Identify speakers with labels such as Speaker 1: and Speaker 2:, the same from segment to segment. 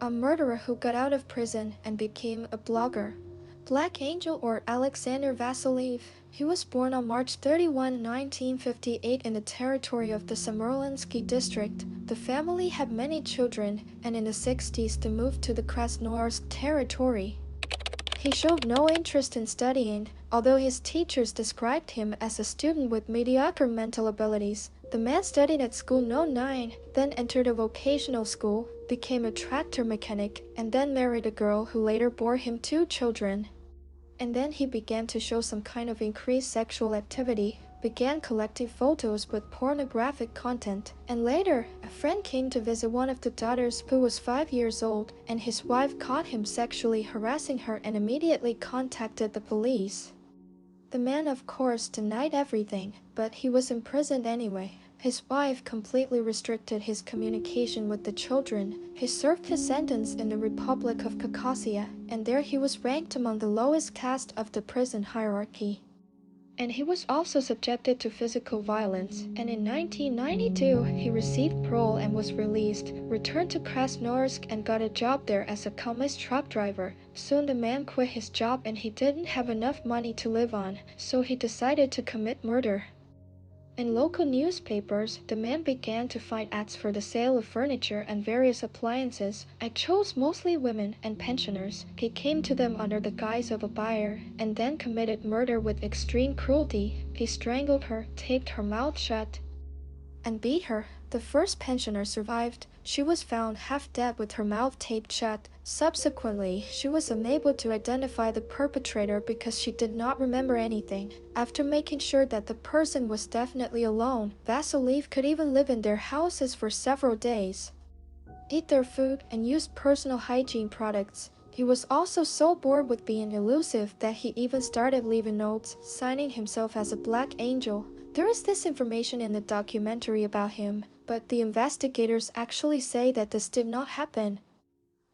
Speaker 1: a murderer who got out of prison and became a blogger. Black Angel or Alexander Vasiliev. He was born on March 31, 1958 in the territory of the Sumerlinsky district. The family had many children, and in the 60s they moved to the Krasnoyarsk Territory. He showed no interest in studying, although his teachers described him as a student with mediocre mental abilities. The man studied at school No. 9, then entered a vocational school, became a tractor mechanic, and then married a girl who later bore him 2 children. And then he began to show some kind of increased sexual activity, began collecting photos with pornographic content, and later, a friend came to visit one of the daughters who was 5 years old, and his wife caught him sexually harassing her and immediately contacted the police. The man, of course, denied everything, but he was imprisoned anyway. His wife completely restricted his communication with the children. He served his sentence in the Republic of Caucasia, and there he was ranked among the lowest caste of the prison hierarchy. And he was also subjected to physical violence, and in 1992 he received parole and was released, returned to Krasnoyarsk and got a job there as a communist truck driver. Soon the man quit his job and he didn't have enough money to live on, so he decided to commit murder. In local newspapers, the man began to find ads for the sale of furniture and various appliances. I chose mostly women and pensioners. He came to them under the guise of a buyer, and then committed murder with extreme cruelty. He strangled her, taped her mouth shut, and beat her. The first pensioner survived. She was found half dead with her mouth taped shut. Subsequently, she was unable to identify the perpetrator because she did not remember anything. After making sure that the person was definitely alone, Vasiliev could even live in their houses for several days, eat their food, and use personal hygiene products. He was also so bored with being elusive that he even started leaving notes, signing himself as a Black Angel. There is this information in the documentary about him, but the investigators actually say that this did not happen.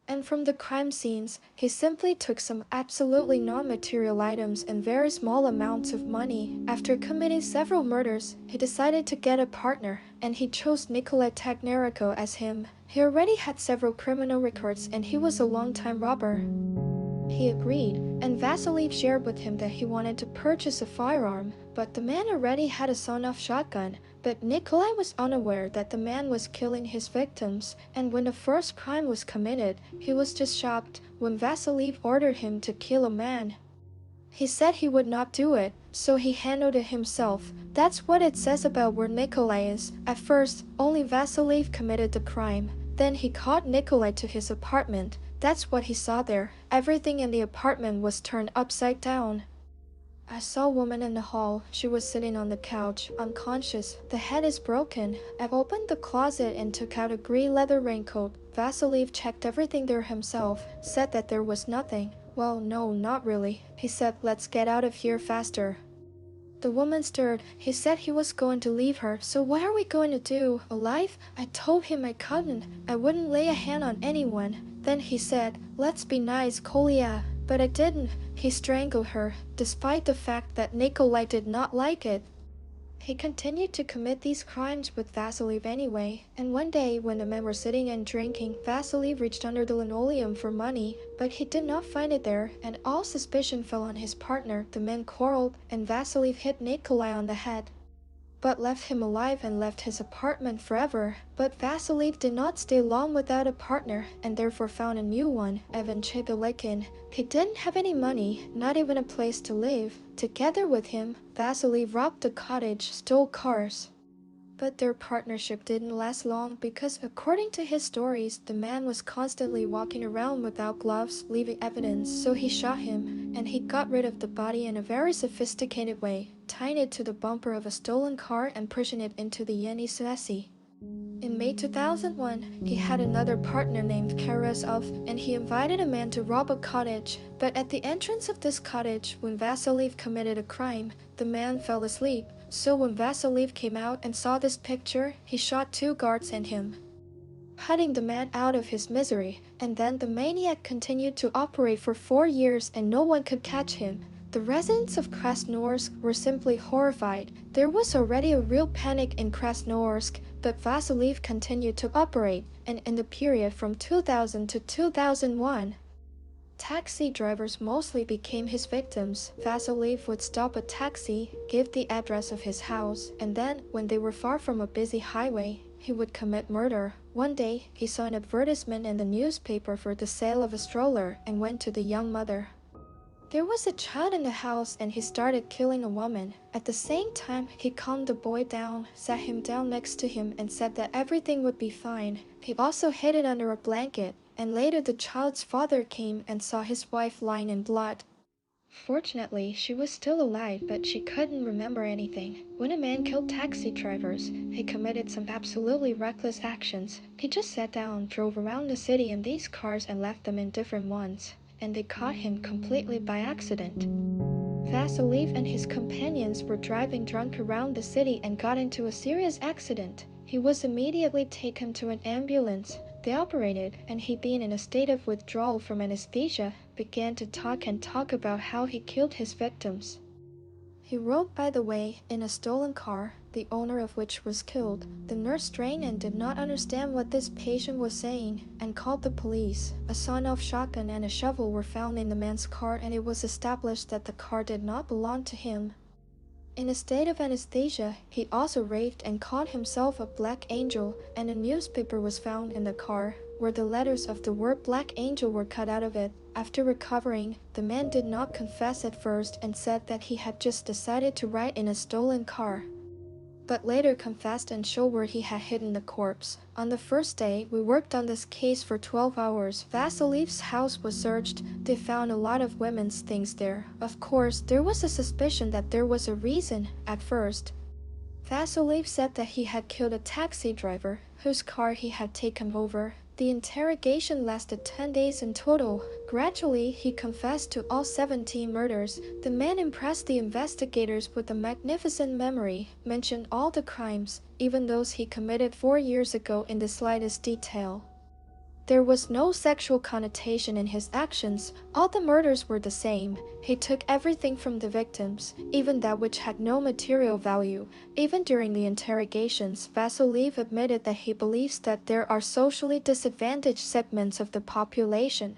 Speaker 1: And from the crime scenes, he simply took some absolutely non-material items and very small amounts of money. After committing several murders, he decided to get a partner, and he chose Nikolai Tagnerico as him. He already had several criminal records and he was a long-time robber. He agreed, and Vasiliev shared with him that he wanted to purchase a firearm, but the man already had a sawn-off shotgun. But Nikolai was unaware that the man was killing his victims, and when the first crime was committed, he was just shocked when Vasiliev ordered him to kill a man. He said he would not do it, so he handled it himself. That's what it says about where Nikolai is. At first, only Vasiliev committed the crime. Then he caught Nikolai to his apartment. That's what he saw there. Everything in the apartment was turned upside down. I saw a woman in the hall. She was sitting on the couch, unconscious. The head is broken. I've opened the closet and took out a grey leather raincoat. Vasiliev checked everything there himself, said that there was nothing. Well, no, not really. He said, let's get out of here faster. The woman stirred. He said he was going to leave her. So what are we going to do? Alive? I told him I couldn't. I wouldn't lay a hand on anyone. Then he said, let's be nice, Kolya. But I didn't. He strangled her, despite the fact that Nikolai did not like it. He continued to commit these crimes with Vasiliev anyway, and one day when the men were sitting and drinking, Vasiliev reached under the linoleum for money, but he did not find it there, and all suspicion fell on his partner. The men quarreled, and Vasiliev hit Nikolai on the head, but left him alive and left his apartment forever. But Vasiliev did not stay long without a partner, and therefore found a new one, Evan Chigalikin. He didn't have any money, not even a place to live. Together with him, Vasiliev robbed a cottage, stole cars. But their partnership didn't last long because, according to his stories, the man was constantly walking around without gloves, leaving evidence, so he shot him, and he got rid of the body in a very sophisticated way, tying it to the bumper of a stolen car and pushing it into the Yenisei. In May 2001, he had another partner named Karasov, and he invited a man to rob a cottage. But at the entrance of this cottage, when Vasiliev committed a crime, the man fell asleep. So when Vasiliev came out and saw this picture, he shot 2 guards and him, putting the man out of his misery. And then the maniac continued to operate for 4 years and no one could catch him. The residents of Krasnoyarsk were simply horrified. There was already a real panic in Krasnoyarsk, but Vasiliev continued to operate, and in the period from 2000 to 2001, taxi drivers mostly became his victims. Vasiliev would stop a taxi, give the address of his house, and then, when they were far from a busy highway, he would commit murder. One day, he saw an advertisement in the newspaper for the sale of a stroller and went to the young mother. There was a child in the house and he started killing a woman. At the same time, he calmed the boy down, sat him down next to him and said that everything would be fine. He also hid it under a blanket, and later the child's father came and saw his wife lying in blood. Fortunately, she was still alive, but she couldn't remember anything. When a man killed taxi drivers, he committed some absolutely reckless actions. He just sat down, drove around the city in these cars and left them in different ones, and they caught him completely by accident. Vasiliev and his companions were driving drunk around the city and got into a serious accident. He was immediately taken to an ambulance. They operated, and he, being in a state of withdrawal from anesthesia, began to talk about how he killed his victims. He rode, by the way, in a stolen car, the owner of which was killed. The nurse strained and did not understand what this patient was saying, and called the police. A sawn-off shotgun and a shovel were found in the man's car, and it was established that the car did not belong to him. In a state of anesthesia, he also raved and called himself a black angel, and a newspaper was found in the car, where the letters of the word Black Angel were cut out of it. After recovering, the man did not confess at first and said that he had just decided to ride in a stolen car, but later confessed and showed where he had hidden the corpse. On the first day, we worked on this case for 12 hours. Vasiliev's house was searched. They found a lot of women's things there. Of course, there was a suspicion that there was a reason at first. Vasiliev said that he had killed a taxi driver, whose car he had taken over. The interrogation lasted 10 days in total. Gradually, he confessed to all 17 murders. The man impressed the investigators with a magnificent memory, mentioned all the crimes, even those he committed 4 years ago, in the slightest detail. There was no sexual connotation in his actions. All the murders were the same. He took everything from the victims, even that which had no material value. Even during the interrogations, Vasiliev admitted that he believes that there are socially disadvantaged segments of the population,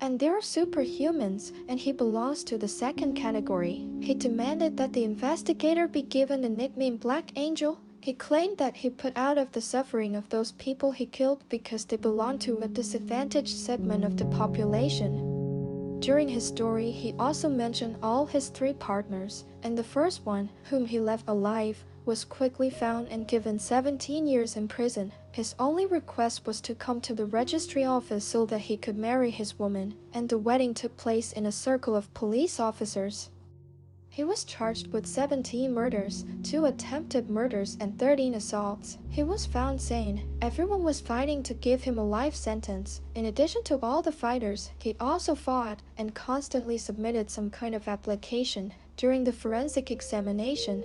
Speaker 1: and they are superhumans, and he belongs to the second category. He demanded that the investigator be given the nickname Black Angel. He claimed that he put out of the suffering of those people he killed because they belonged to a disadvantaged segment of the population. During his story, he also mentioned all his 3 partners, and the first one, whom he left alive, was quickly found and given 17 years in prison. His only request was to come to the registry office so that he could marry his woman, and the wedding took place in a circle of police officers. He was charged with 17 murders, 2 attempted murders, and 13 assaults. He was found sane. Everyone was fighting to give him a life sentence. In addition to all the fighters, he also fought and constantly submitted some kind of application during the forensic examination.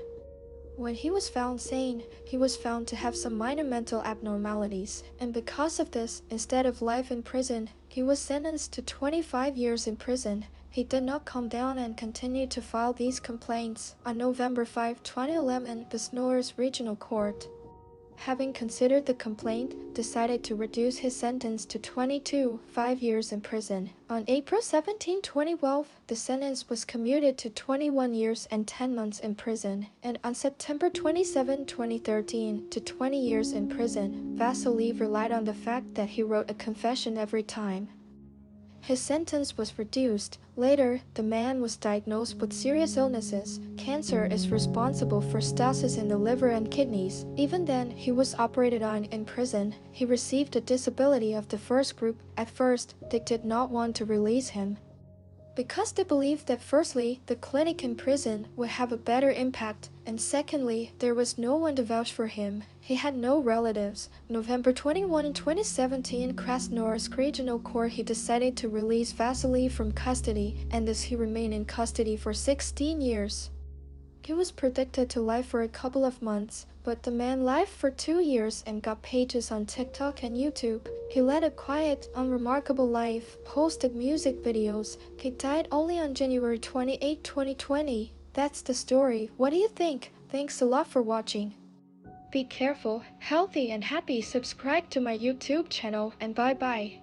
Speaker 1: When he was found sane, he was found to have some minor mental abnormalities, and because of this, instead of life in prison, he was sentenced to 25 years in prison. He did not calm down and continued to file these complaints. On November 5, 2011, the Krasnoyarsk Regional Court, having considered the complaint, decided to reduce his sentence to 5 years in prison. On April 17, 2012, the sentence was commuted to 21 years and 10 months in prison, and on September 27, 2013, to 20 years in prison. Vasiliev relied on the fact that he wrote a confession every time his sentence was reduced. Later, the man was diagnosed with serious illnesses. Cancer is responsible for stasis in the liver and kidneys. Even then, he was operated on in prison. He received a disability of the first group. At first, they did not want to release him, because they believed that firstly, the clinic in prison would have a better impact, and secondly, there was no one to vouch for him. He had no relatives. November 21, 2017, Krasnoyarsk Regional Court, he decided to release Vasiliev from custody, and thus he remained in custody for 16 years. He was predicted to live for a couple of months, but the man lived for 2 years and got pages on TikTok and YouTube. He led a quiet, unremarkable life, posted music videos. He died only on January 28, 2020. That's the story. What do you think? Thanks a lot for watching. Be careful, healthy and happy. Subscribe to my YouTube channel and bye bye.